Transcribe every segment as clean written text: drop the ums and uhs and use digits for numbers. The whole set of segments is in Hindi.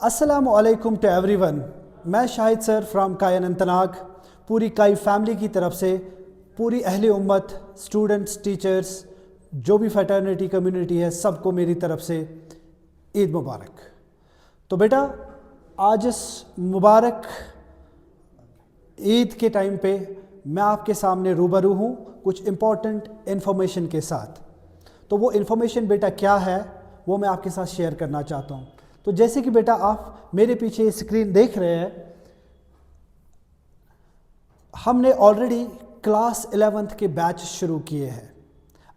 अस्सलामुअलैकुम टू एवरीवन। मैं शाहिद सर फ्रॉम काई अनंतनाग, पूरी काई फैमिली की तरफ से पूरी अहले उम्मत, स्टूडेंट्स, टीचर्स, जो भी फैटर्निटी कम्युनिटी है, सबको मेरी तरफ से ईद मुबारक। तो बेटा, आज इस मुबारक ईद के टाइम पे मैं आपके सामने रूबरू हूँ कुछ इम्पॉर्टेंट इन्फॉर्मेशन के साथ। तो वो इन्फॉर्मेशन बेटा क्या है वो मैं आपके साथ शेयर करना चाहता हूँ। तो जैसे कि बेटा आप मेरे पीछे स्क्रीन देख रहे हैं, हमने ऑलरेडी क्लास 11th के बैच शुरू किए हैं।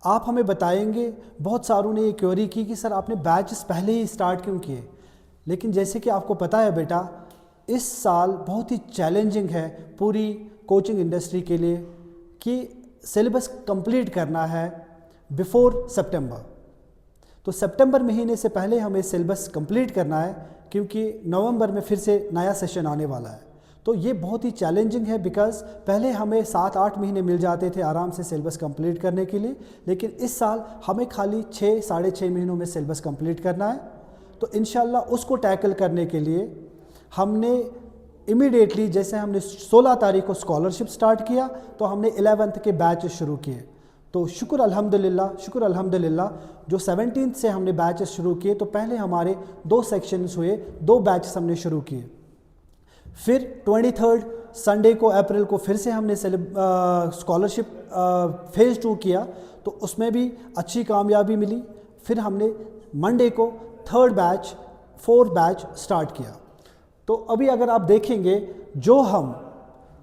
आप हमें बताएंगे, बहुत सारों ने ये क्वेरी की कि सर आपने बैचेस पहले ही स्टार्ट क्यों किए। लेकिन जैसे कि आपको पता है बेटा, इस साल बहुत ही चैलेंजिंग है पूरी कोचिंग इंडस्ट्री के लिए कि सिलेबस कंप्लीट करना है बिफोर सितंबर। तो सितंबर महीने से पहले हमें सिलेबस कंप्लीट करना है, क्योंकि नवंबर में फिर से नया सेशन आने वाला है। तो ये बहुत ही चैलेंजिंग है, बिकॉज़ पहले हमें 7-8 महीने मिल जाते थे आराम से सिलेबस कंप्लीट करने के लिए, लेकिन इस साल हमें खाली 6-6.5 महीनों में सिलेबस कंप्लीट करना है। तो इंशाल्लाह उसको टैकल करने के लिए हमने इमीडिएटली, जैसे हमने 16 तारीख को स्कॉलरशिप स्टार्ट किया, तो हमने 11th के बैच शुरू किए। तो शुक्र अल्हम्दुलिल्लाह जो 17 से हमने बैचेस शुरू किए, तो पहले हमारे 2 सेक्शंस हुए, 2 बैचेस हमने शुरू किए। फिर 23 संडे को अप्रैल को फिर से हमने स्कॉलरशिप फेज़ 2 किया, तो उसमें भी अच्छी कामयाबी मिली। फिर हमने मंडे को 3rd batch 4th batch start किया। तो अभी अगर आप देखेंगे, जो हम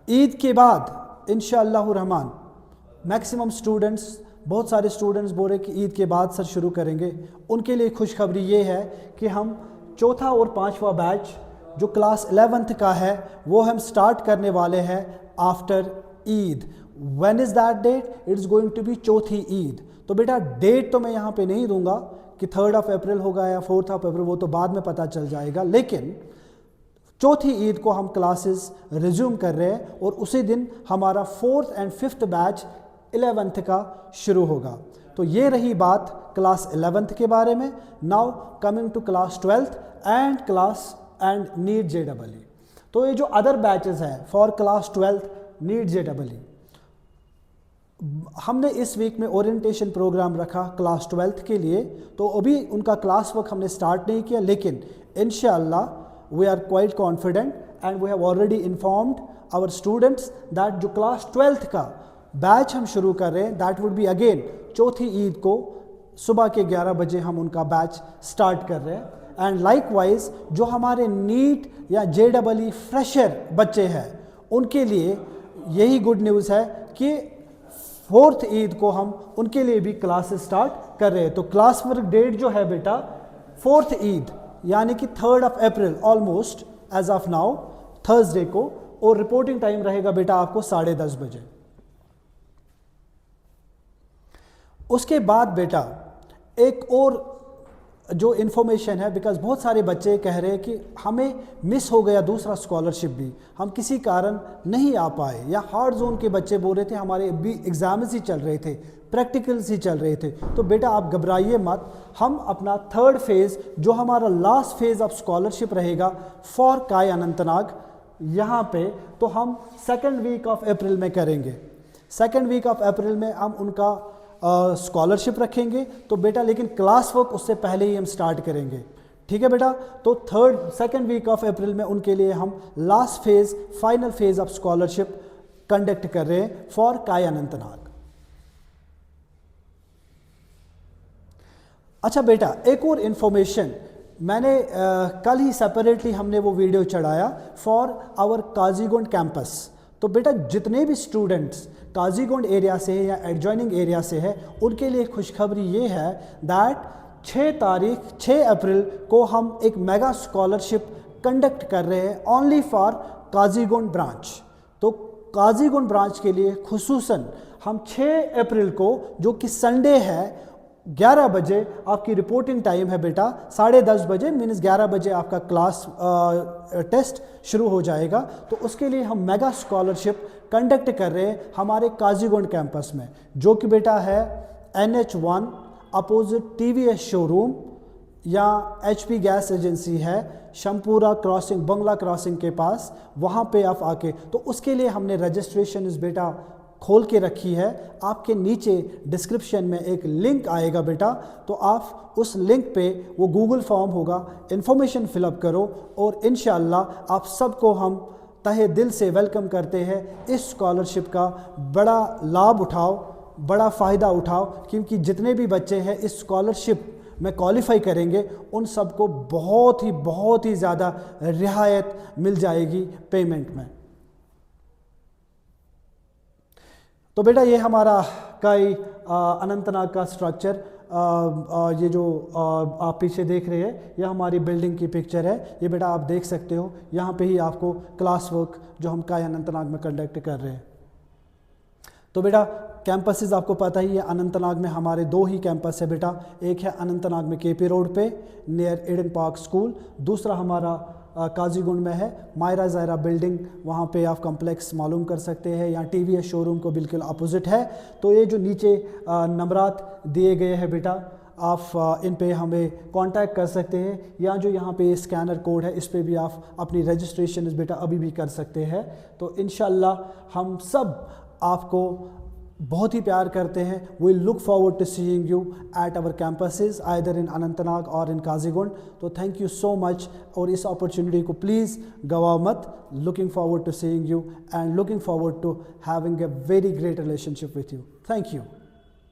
ईद के बाद इंशाअल्लाह रहमान मैक्सिमम स्टूडेंट्स, बहुत सारे स्टूडेंट्स बोल रहे कि ईद के बाद सर शुरू करेंगे, उनके लिए खुशखबरी ये है कि हम 4था और 5वां बैच जो क्लास 11th का है वो हम स्टार्ट करने वाले हैं after Eid. When is that date? It is going to be चौथी ईद। तो बेटा डेट तो मैं यहाँ पे नहीं दूंगा कि 3rd ऑफ अप्रैल होगा या 4th ऑफ अप्रैल, वो तो बाद में पता चल जाएगा। लेकिन चौथी ईद को हम क्लासेस रिज्यूम कर रहे हैं और उसी दिन हमारा 4th and 5th batch 11th का शुरू होगा। तो ये रही बात क्लास 11th के बारे में। Now coming to class 12th and NEET JEE। तो ये जो अदर बैचेस हैं for class 12th NEET JEE, हमने इस वीक में ओरिएंटेशन प्रोग्राम रखा क्लास 12th के लिए। तो अभी उनका क्लास वर्क हमने स्टार्ट नहीं किया, लेकिन इंशाअल्लाह we are quite confident and we have already informed our students that जो क्लास 12th का बैच हम शुरू कर रहे हैं, दैट वुड बी अगेन चौथी ईद को सुबह के 11 बजे हम उनका बैच स्टार्ट कर रहे हैं। एंड लाइकवाइज जो हमारे नीट या JEE फ्रेशर बच्चे हैं, उनके लिए यही गुड न्यूज़ है कि 4th ईद को हम उनके लिए भी क्लासेस स्टार्ट कर रहे हैं। तो क्लास वर्क डेट जो है बेटा 4th ईद यानी कि 3rd of April, almost as of now Thursday को, और रिपोर्टिंग टाइम रहेगा बेटा आपको 10:30 बजे। उसके बाद बेटा एक और जो इन्फॉर्मेशन है, बिकॉज बहुत सारे बच्चे कह रहे हैं कि हमें मिस हो गया दूसरा स्कॉलरशिप भी, हम किसी कारण नहीं आ पाए, या हार्ड जोन के बच्चे बोल रहे थे हमारे भी एग्जाम्स ही चल रहे थे, प्रैक्टिकल्स ही चल रहे थे। तो बेटा आप घबराइए मत, हम अपना 3rd फेज़ जो हमारा लास्ट फेज़ ऑफ स्कॉलरशिप रहेगा फॉर काई अनंतनाग यहाँ पे, तो हम 2nd वीक ऑफ अप्रैल में करेंगे। 2nd वीक ऑफ अप्रैल में हम उनका स्कॉलरशिप रखेंगे। तो बेटा लेकिन क्लास वर्क उससे पहले ही हम स्टार्ट करेंगे, ठीक है बेटा। तो 2nd वीक ऑफ अप्रैल में उनके लिए हम last phase, final phase of scholarship conduct कर रहे हैं फॉर काई अनंतनाग। अच्छा बेटा, एक और इन्फॉर्मेशन मैंने कल ही सेपरेटली हमने वो वीडियो चढ़ाया फॉर आवर काजीगुंड कैंपस। तो बेटा जितने भी स्टूडेंट्स काजीगुंड एरिया से है या एडजॉइनिंग एरिया से है, उनके लिए खुशखबरी ये है दैट 6 अप्रैल को हम एक मेगा स्कॉलरशिप कंडक्ट कर रहे हैं ओनली फॉर काजीगुंड ब्रांच। तो काजीगुंड ब्रांच के लिए खुसूसन हम 6 अप्रैल को, जो कि संडे है, 11 बजे आपकी रिपोर्टिंग टाइम है बेटा, 10:30 बजे मीन्स 11 बजे आपका क्लास टेस्ट शुरू हो जाएगा। तो उसके लिए हम मेगा स्कॉलरशिप कंडक्ट कर रहे हैं हमारे काजीगुंड कैंपस में, जो कि बेटा है NH1 अपोजिट TVS शोरूम, या HP गैस एजेंसी है शमपुरा क्रॉसिंग, बंगला क्रॉसिंग के पास, वहाँ पे आप आके, तो उसके लिए हमने रजिस्ट्रेशन इस बेटा खोल के रखी है। आपके नीचे डिस्क्रिप्शन में एक लिंक आएगा बेटा, तो आप उस लिंक पे, वो गूगल फॉर्म होगा, इन्फॉर्मेशन फिलअप करो और इंशाअल्लाह आप सबको हम तहे दिल से वेलकम करते हैं। इस स्कॉलरशिप का बड़ा लाभ उठाओ, बड़ा फ़ायदा उठाओ, क्योंकि जितने भी बच्चे हैं इस स्कॉलरशिप में क्वालिफाई करेंगे उन सबको बहुत ही ज़्यादा रियायत मिल जाएगी पेमेंट में। तो बेटा ये हमारा कई अनंतनाग का स्ट्रक्चर, ये जो आप पीछे देख रहे हैं यह हमारी बिल्डिंग की पिक्चर है। ये बेटा आप देख सकते हो, यहाँ पे ही आपको क्लास वर्क जो हम काई अनंतनाग में कंडक्ट कर रहे हैं। तो बेटा कैंपसेस आपको पता ही है, अनंतनाग में हमारे 2 ही कैंपस है बेटा। एक है अनंतनाग में KP रोड पे नियर ईडन पार्क स्कूल, दूसरा हमारा काजीगुंड में है मायरा ज़ायरा बिल्डिंग, वहाँ पे आप कॉम्प्लेक्स मालूम कर सकते हैं, यहाँ TVS शोरूम को बिल्कुल अपोजिट है। तो ये जो नीचे नंबरात दिए गए हैं बेटा, आप इन पे हमें कांटेक्ट कर सकते हैं, या जो यहाँ पे स्कैनर कोड है इस पे भी आप अपनी रजिस्ट्रेशन इस बेटा अभी भी कर सकते हैं। तो इंशाल्लाह हम सब आपको बहुत ही प्यार करते हैं। We look forward to seeing you at our campuses either in Anantnag और इन काजीगुंड। तो थैंक यू सो मच, और इस अपॉर्चुनिटी को प्लीज़ गवा मत। Looking forward to seeing you and looking forward to having a very great relationship with you. Thank you.